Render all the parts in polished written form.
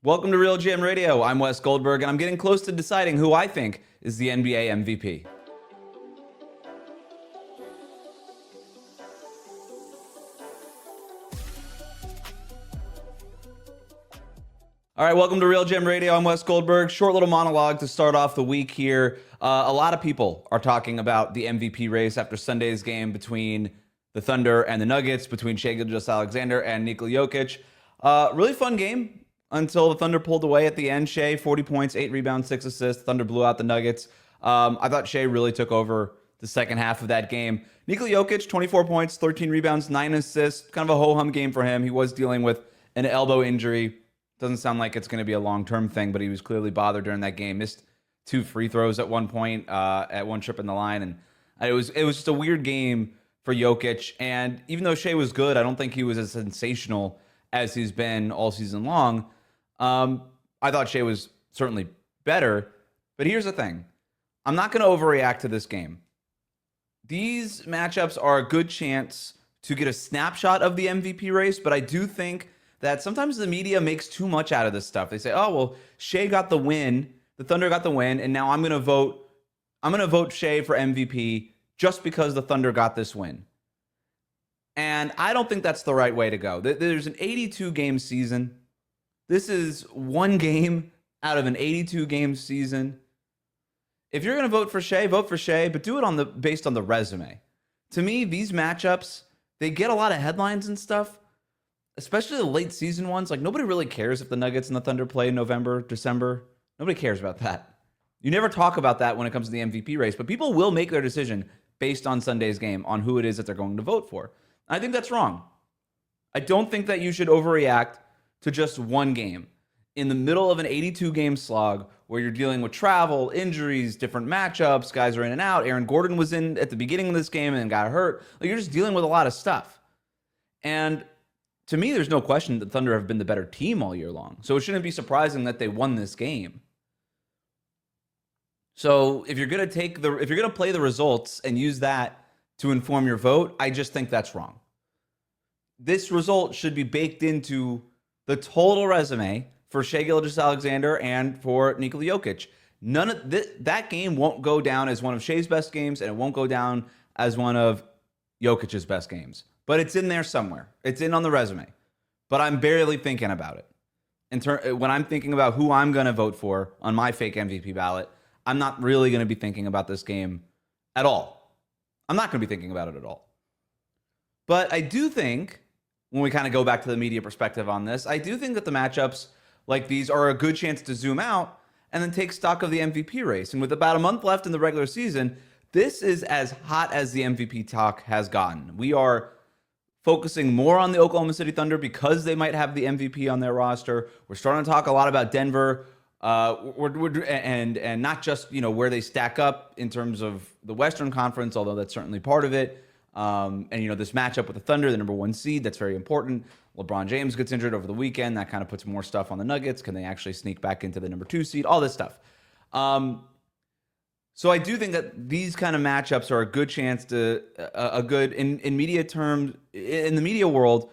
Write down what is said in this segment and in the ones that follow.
Welcome to RealGM Radio. I'm Wes Goldberg, and I'm getting close to deciding who I think is the NBA MVP. All right, welcome to RealGM Radio. I'm Wes Goldberg. Short little monologue to start off the week here. A lot of people are talking about the MVP race after Sunday's game between the Thunder and the Nuggets, between Shai Gilgeous-Alexander and Nikola Jokic. Really fun game until the Thunder pulled away at the end. Shai, 40 points, 8 rebounds, 6 assists. Thunder blew out the Nuggets. I thought Shai really took over the second half of that game. Nikola Jokic, 24 points, 13 rebounds, 9 assists. Kind of a ho-hum game for him. He was dealing with an elbow injury. Doesn't sound like it's going to be a long-term thing, but he was clearly bothered during that game. Missed 2 free throws at one point, at one trip in the line, and it was just a weird game for Jokic. And even though Shai was good, I don't think he was as sensational as he's been all season long. I thought Shai was certainly better, but here's the thing. I'm not going to overreact to this game. These matchups are a good chance to get a snapshot of the MVP race, but I do think that sometimes the media makes too much out of this stuff. They say, oh, well, Shai got the win, the Thunder got the win, and now I'm going to vote Shai for MVP just because the Thunder got this win. And I don't think that's the right way to go. There's an 82-game season. This is one game out of an 82-game season. If you're going to vote for Shai, but do it based on the resume. To me, these matchups, they get a lot of headlines and stuff, especially the late season ones. Like, nobody really cares if the Nuggets and the Thunder play in November, December. Nobody cares about that. You never talk about that when it comes to the MVP race, but people will make their decision based on Sunday's game, on who it is that they're going to vote for. I think that's wrong. I don't think that you should overreact to just one game. In the middle of an 82-game slog where you're dealing with travel, injuries, different matchups, guys are in and out. Aaron Gordon was in at the beginning of this game and got hurt. Like, you're just dealing with a lot of stuff. And to me, there's no question that Thunder have been the better team all year long. So it shouldn't be surprising that they won this game. So if you're going to play the results and use that to inform your vote, I just think that's wrong. This result should be baked into the total resume for Shai Gilgeous-Alexander and for Nikola Jokic. None of that game won't go down as one of Shai's best games, and it won't go down as one of Jokic's best games. But it's in there somewhere. It's in on the resume. But I'm barely thinking about it. When I'm thinking about who I'm going to vote for on my fake MVP ballot, I'm not really going to be thinking about this game at all. I'm not going to be thinking about it at all. But I do think, when we kind of go back to the media perspective on this, I do think that the matchups like these are a good chance to zoom out and then take stock of the MVP race. And with about a month left in the regular season, this is as hot as the MVP talk has gotten. We are focusing more on the Oklahoma City Thunder because they might have the MVP on their roster. We're starting to talk a lot about Denver, and not just where they stack up in terms of the Western Conference, although that's certainly part of it. And this matchup with the Thunder, the number 1 seed, that's very important. LeBron James gets injured over the weekend. That kind of puts more stuff on the Nuggets. Can they actually sneak back into the number 2 seed? All this stuff. So I do think that these kind of matchups are a good chance to in media terms, in the media world,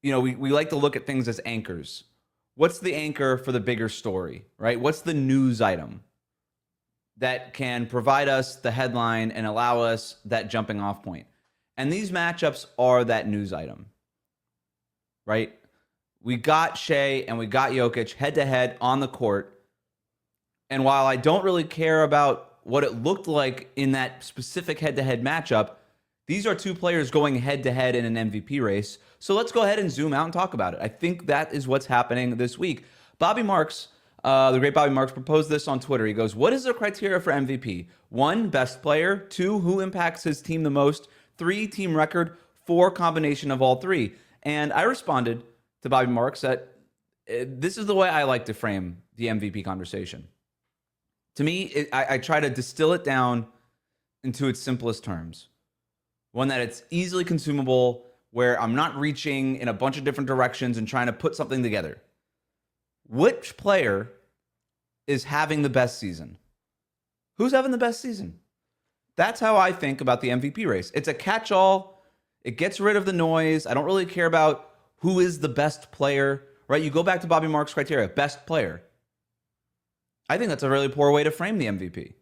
we like to look at things as anchors. What's the anchor for the bigger story, right? What's the news item that can provide us the headline and allow us that jumping off point? And these matchups are that news item, right? We got Shai and we got Jokic head to head on the court. And while I don't really care about what it looked like in that specific head-to-head matchup, these are two players going head-to-head in an MVP race. So let's go ahead and zoom out and talk about it. I think that is what's happening this week. Bobby Marks, the great Bobby Marks, proposed this on Twitter. He goes, what is the criteria for MVP? 1, best player. 2, who impacts his team the most. 3, team record. 4, combination of all 3. And I responded to Bobby Marks that this is the way I like to frame the MVP conversation. To me, I try to distill it down into its simplest terms. One that it's easily consumable, where I'm not reaching in a bunch of different directions and trying to put something together. Which player is having the best season? Who's having the best season? That's how I think about the MVP race. It's a catch-all. It gets rid of the noise. I don't really care about who is the best player right? You go back to Bobby Marks' criteria, best player. I think that's a really poor way to frame the MVP.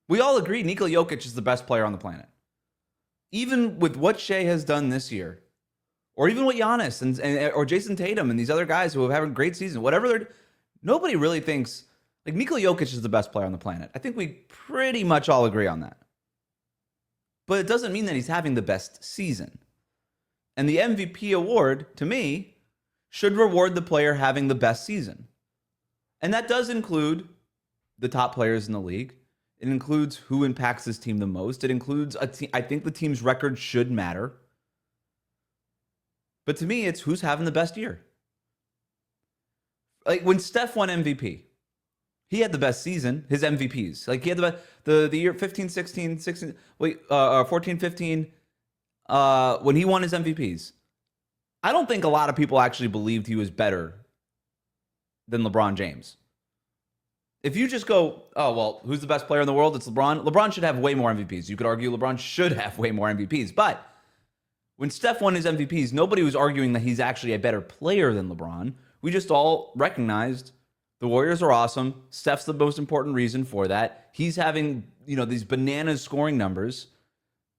We all agree Nikola Jokic is the best player on the planet. Even with what Shai has done this year, or even what Giannis or Jason Tatum and these other guys who have had a great season, nobody really thinks, like, Nikola Jokic is the best player on the planet. I think we pretty much all agree on that. But it doesn't mean that he's having the best season. And the MVP award, to me, should reward the player having the best season. And that does include the top players in the league. It includes who impacts his team the most. It includes I think the team's record should matter. But to me, it's who's having the best year. Like when Steph won MVP, he had the best season, his MVPs. Like he had the year 15, 16, 16, 14, 15, when he won his MVPs. I don't think a lot of people actually believed he was better than LeBron James. If you just go, oh, well, who's the best player in the world? It's LeBron. LeBron should have way more MVPs. You could argue LeBron should have way more MVPs. But when Steph won his MVPs, nobody was arguing that he's actually a better player than LeBron. We just all recognized the Warriors are awesome. Steph's the most important reason for that. He's having, these bananas scoring numbers.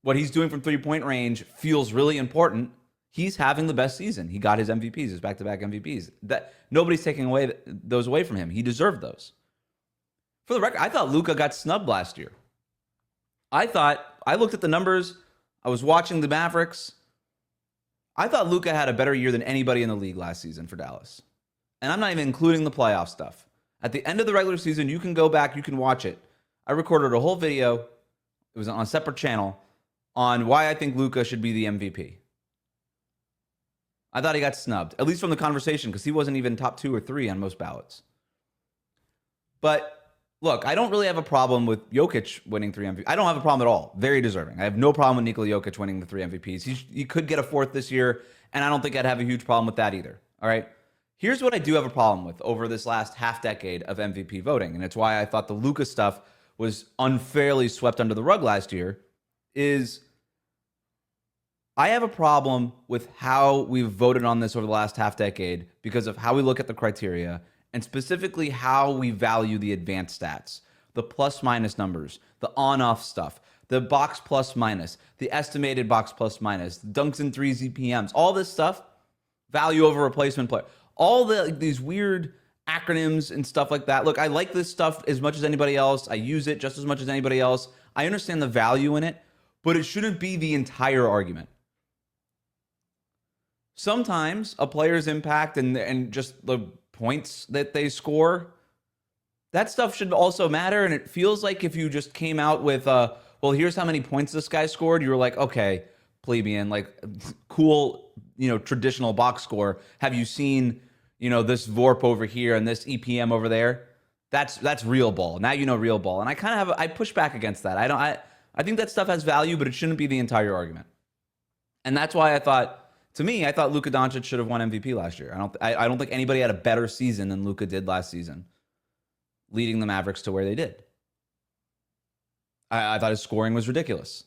What he's doing from three-point range feels really important. He's having the best season. He got his MVPs, his back-to-back MVPs. That nobody's taking those away from him. He deserved those. For the record, I thought Luka got snubbed last year. I looked at the numbers. I was watching the Mavericks. I thought Luka had a better year than anybody in the league last season for Dallas. And I'm not even including the playoff stuff. At the end of the regular season, you can go back, you can watch it. I recorded a whole video. It was on a separate channel on why I think Luka should be the MVP. I thought he got snubbed, at least from the conversation, because he wasn't even top 2 or 3 on most ballots. But look, I don't really have a problem with Jokic winning 3 MVPs. I don't have a problem at all. Very deserving. I have no problem with Nikola Jokic winning the 3 MVPs. He could get a 4th this year, and I don't think I'd have a huge problem with that either. All right? Here's what I do have a problem with over this last half decade of MVP voting, and it's why I thought the Luka stuff was unfairly swept under the rug last year, is I have a problem with how we've voted on this over the last half decade because of how we look at the criteria and specifically how we value the advanced stats, the plus-minus numbers, the on-off stuff, the box plus-minus, the estimated box plus-minus, dunks and threes EPMs, all this stuff, value over replacement player, all these weird acronyms and stuff like that. Look, I like this stuff as much as anybody else. I use it just as much as anybody else. I understand the value in it, but it shouldn't be the entire argument. Sometimes a player's impact and just the points that they score, that stuff should also matter. And it feels like if you just came out with, well, here's how many points this guy scored, you were like, okay, plebeian, like cool, traditional box score. Have you seen, this VORP over here and this EPM over there? That's real ball. Now you know real ball. And I push back against that. I think that stuff has value, but it shouldn't be the entire argument. And that's why I thought Luka Doncic should have won MVP last year. I don't think anybody had a better season than Luka did last season, leading the Mavericks to where they did. I thought his scoring was ridiculous.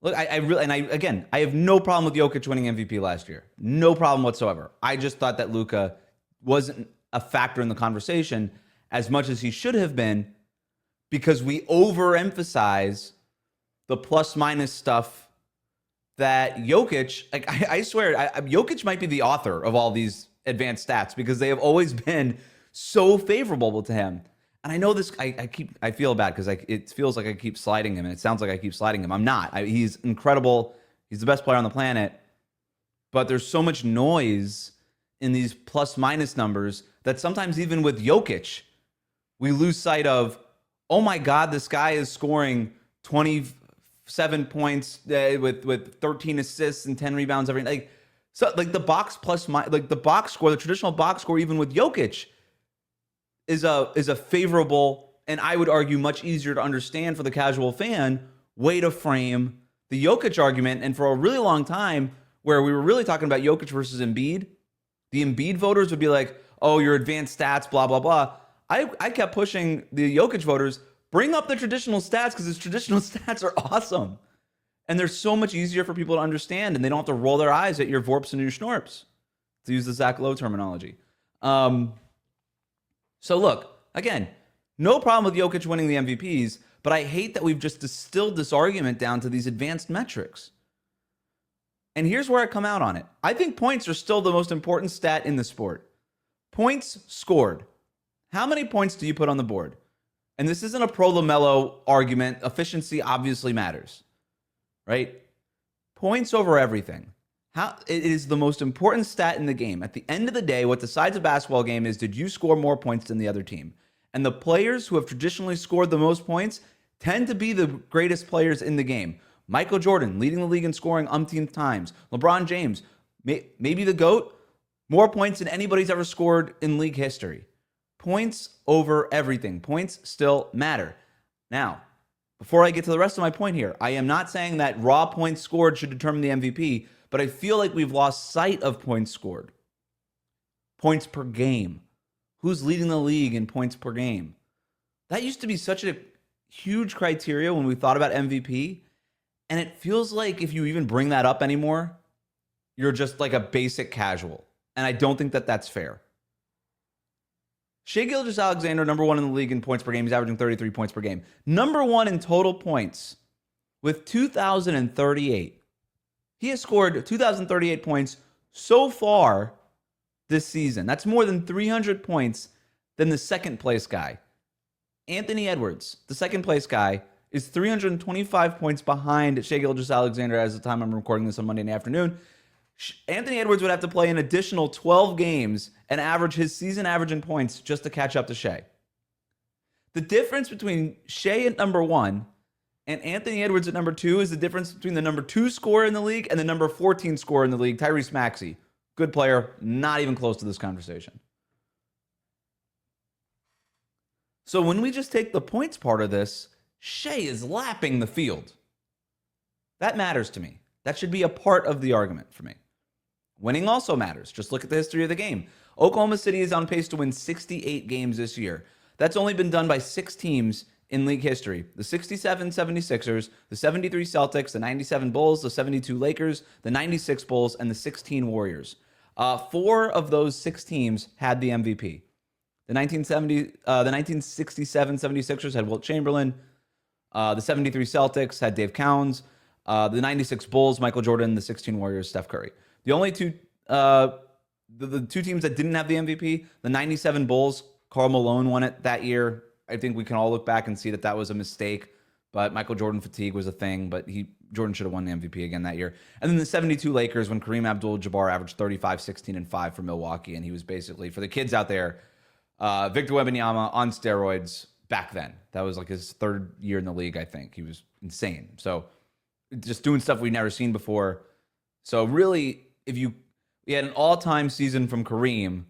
Look, I have no problem with Jokic winning MVP last year. No problem whatsoever. I just thought that Luka wasn't a factor in the conversation as much as he should have been because we overemphasize the plus-minus stuff that Jokic, I swear, Jokic might be the author of all these advanced stats because they have always been so favorable to him. And I know this, I feel bad because it feels like I keep sliding him and it sounds like I keep sliding him. I'm not. He's incredible. He's the best player on the planet. But there's so much noise in these plus-minus numbers that sometimes even with Jokic, we lose sight of, oh my God, this guy is scoring 27 points with 13 assists and 10 rebounds every night. The box the box score, the traditional box score, even with Jokic, is a favorable and I would argue much easier to understand for the casual fan way to frame the Jokic argument. And for a really long time, where we were really talking about Jokic versus Embiid, the Embiid voters would be like, "Oh, your advanced stats, blah blah blah." I kept pushing the Jokic voters. Bring up the traditional stats because his traditional stats are awesome. And they're so much easier for people to understand and they don't have to roll their eyes at your VORPs and your Schnorps. to use the Zach Lowe terminology. So look, again, no problem with Jokic winning the MVPs, but I hate that we've just distilled this argument down to these advanced metrics. And here's where I come out on it. I think points are still the most important stat in the sport. Points scored. How many points do you put on the board? And this isn't a pro LaMelo argument. Efficiency obviously matters, right? Points over everything. It is the most important stat in the game. At the end of the day, what decides a basketball game is, did you score more points than the other team? And the players who have traditionally scored the most points tend to be the greatest players in the game. Michael Jordan, leading the league in scoring umpteenth times. LeBron James, maybe the GOAT, more points than anybody's ever scored in league history. Points over everything. Points still matter. Now, before I get to the rest of my point here, I am not saying that raw points scored should determine the MVP, but I feel like we've lost sight of points scored. Points per game. Who's leading the league in points per game? That used to be such a huge criteria when we thought about MVP. And it feels like if you even bring that up anymore, you're just like a basic casual. And I don't think that that's fair. Shai Gilgeous-Alexander, number one in the league in points per game. He's averaging 33 points per game. Number one in total points with 2,038. He has scored 2,038 points so far this season. That's more than 300 points than the second place guy. Anthony Edwards, the second place guy, is 325 points behind Shai Gilgeous-Alexander as the time I'm recording this on Monday in the afternoon. Anthony Edwards would have to play an additional 12 games and average his season average in points just to catch up to Shai. The difference between Shai at number one and Anthony Edwards at number two is the difference between the number 2 scorer in the league and the number 14 scorer in the league, Tyrese Maxey. Good player, not even close to this conversation. So when we just take the points part of this, Shai is lapping the field. That matters to me. That should be a part of the argument for me. Winning also matters. Just look at the history of the game. Oklahoma City is on pace to win 68 games this year. That's only been done by 6 teams in league history. The 67 76ers, the 73 Celtics, the 97 Bulls, the 72 Lakers, the 96 Bulls, and the 16 Warriors. 4 of those 6 teams had the MVP. The 1967 76ers had Wilt Chamberlain. The 73 Celtics had Dave Cowens. The 96 Bulls, Michael Jordan. The 16 Warriors, Steph Curry. The only two, the 2 teams that didn't have the MVP, the 97 Bulls, Karl Malone won it that year. I think we can all look back and see that that was a mistake, but Michael Jordan fatigue was a thing, but Jordan should have won the MVP again that year. And then the 72 Lakers, when Kareem Abdul-Jabbar averaged 35, 16, and 5 for Milwaukee, and he was basically, for the kids out there, Victor Wembanyama on steroids back then. That was like his 3rd year in the league, I think. He was insane. So just doing stuff we'd never seen before. So really, if you had an all-time season from Kareem,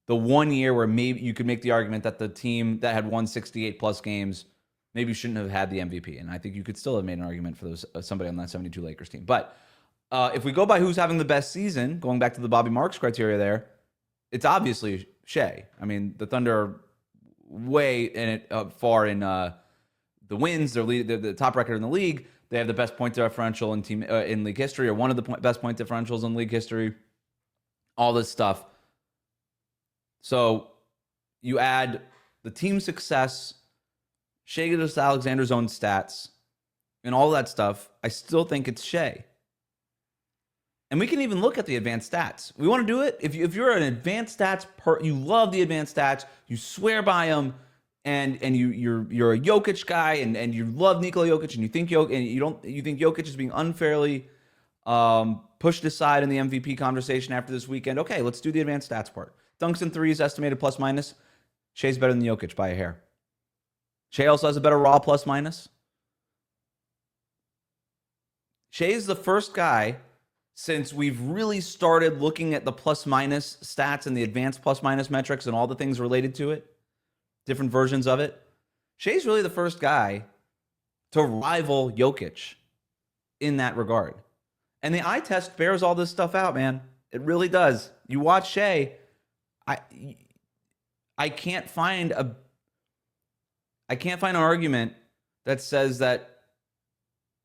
the one year where maybe you could make the argument that the team that had won 68-plus games maybe shouldn't have had the MVP. And I think you could still have made an argument for those somebody on that 72 Lakers team. But if we go by who's having the best season, going back to the Bobby Marks criteria there, it's obviously Shai. I mean, the Thunder are way in it, far in the wins. They're the top record in the league. They have the best point differential in league history, or one of the best point differentials in league history. All this stuff. So you add the team success, Shai Gilgeous-Alexander's own stats, and all that stuff. I still think it's Shai. And we can even look at the advanced stats. We want to do it. If you're an advanced stats you love the advanced stats, you swear by them, and you're a Jokic guy, and you love Nikola Jokic, and you think Jokic is being unfairly pushed aside in the MVP conversation after this weekend. Okay, let's do the advanced stats part. Dunks and threes estimated plus minus. Shai's better than Jokic by a hair. Shai also has a better raw plus minus. Shai is the first guy since we've really started looking at the plus minus stats and the advanced plus minus metrics and all the things related to it, different versions of it. Shai's really the first guy to rival Jokic in that regard. And the eye test bears all this stuff out, man. It really does. You watch Shai, I can't find an argument that says that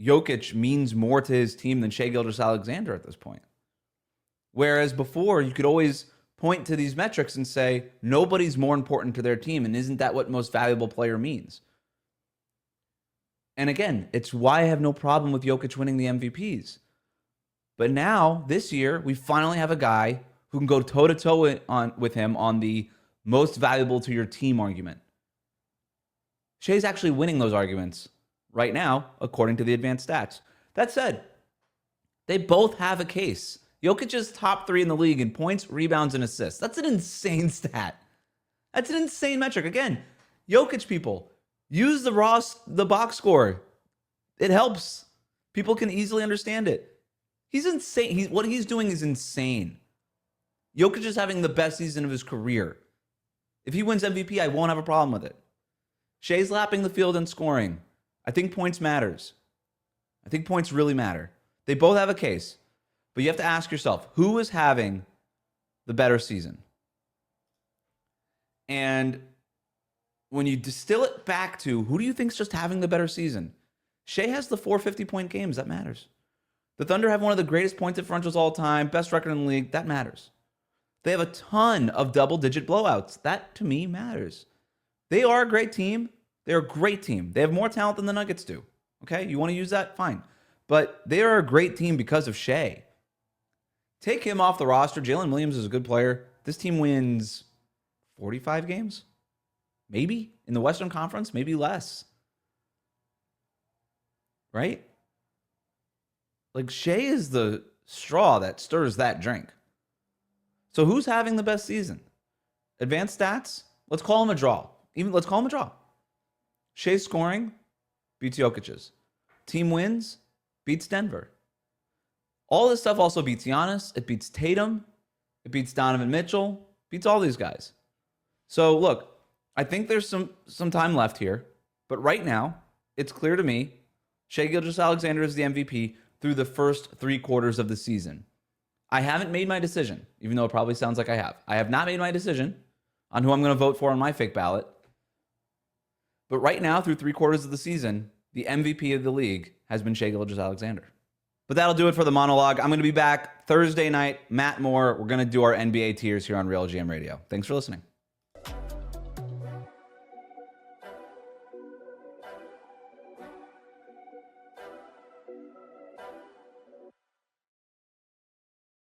Jokic means more to his team than Shai Gilgeous-Alexander at this point. Whereas before, you could always point to these metrics and say, nobody's more important to their team. And isn't that what most valuable player means? And again, it's why I have no problem with Jokic winning the MVPs. But now, this year, we finally have a guy who can go toe-to-toe with him on the most valuable to your team argument. Shai's actually winning those arguments right now, according to the advanced stats. That said, they both have a case. Jokic is top 3 in the league in points, rebounds, and assists. That's an insane stat. That's an insane metric. Again, Jokic, people, use the box score. It helps. People can easily understand it. He's insane. What he's doing is insane. Jokic is having the best season of his career. If he wins MVP, I won't have a problem with it. Shai's lapping the field and scoring. I think points matters. I think points really matter. They both have a case. But you have to ask yourself, who is having the better season? And when you distill it back to who do you think is just having the better season? Shai has the 450-point games. That matters. The Thunder have one of the greatest point differentials all time, best record in the league. That matters. They have a ton of double-digit blowouts. That, to me, matters. They are a great team. They're a great team. They have more talent than the Nuggets do. Okay? You want to use that? Fine. But they are a great team because of Shai. Take him off the roster. Jalen Williams is a good player. This team wins 45 games? Maybe? In the Western Conference? Maybe less. Right? Like, Shai is the straw that stirs that drink. So who's having the best season? Advanced stats? Let's call him a draw. Let's call him a draw. Shai's scoring beats Jokic's. Team wins beats Denver. All this stuff also beats Giannis. It beats Tatum. It beats Donovan Mitchell. Beats all these guys. So look, I think there's some time left here. But right now, it's clear to me, Shai Gilgeous-Alexander is the MVP through the first 3 quarters of the season. I haven't made my decision, even though it probably sounds like I have. I have not made my decision on who I'm going to vote for on my fake ballot. But right now, through 3 quarters of the season, the MVP of the league has been Shai Gilgeous-Alexander. But that'll do it for the monologue. I'm going to be back Thursday night. Matt Moore. We're going to do our NBA tiers here on RealGM Radio. Thanks for listening.